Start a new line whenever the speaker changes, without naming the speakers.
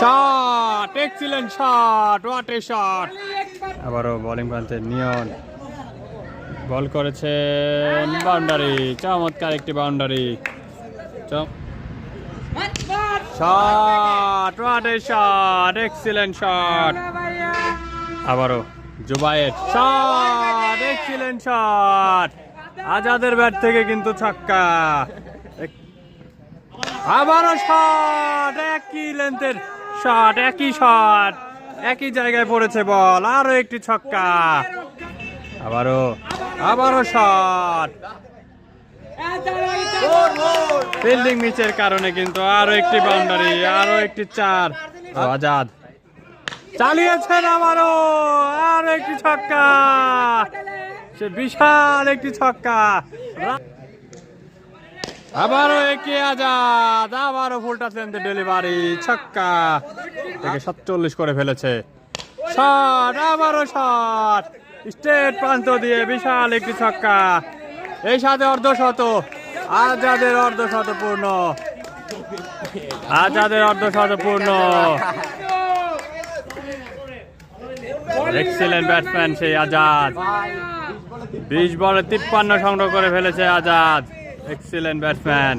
Shot, excellent shot, what a shot. আবারও bowling প্রান্তে নিয়ন বল করেছেন, বাউন্ডারি, চমৎকার একটি boundary. Shot, what a shot, excellent shot. আবারও জুবায়ের শট, এক্সিলেন্ট শট। আজাদের ব্যাট থেকে কিন্তু ছক্কা। আবারও শট, একই লেন্থের শট, একই শট, একই জায়গায় পড়েছে বল, আরো একটি ছক্কা। আবারও শট। ফিল্ডিং মিসের কারণে কিন্তু আরো একটি বাউন্ডারি, আরো একটি চার। আজাদ চালিয়েছেন, আরো একটি ছক্কা, সে বিশাল একটি ছক্কা। আবারও একে আজাদ, আবারও ফুলটা লেন্থে ডেলিভারি, ছক্কা থেকে 47 করে ফেলেছে। শট, আবারও শট, স্ট্রেট প্রান্ত দিয়ে বিশাল একটি ছক্কা। এই সাথে অর্ধশত, আজাদের অর্ধশত পূর্ণ, আজাদের অর্ধশত পূর্ণ। এক্সিলেন্ট ব্যাটসম্যান সেই আজাদ, 20 বলে 53 সংগ্রহ করে ফেলেছে আজাদ। Excellent batsman.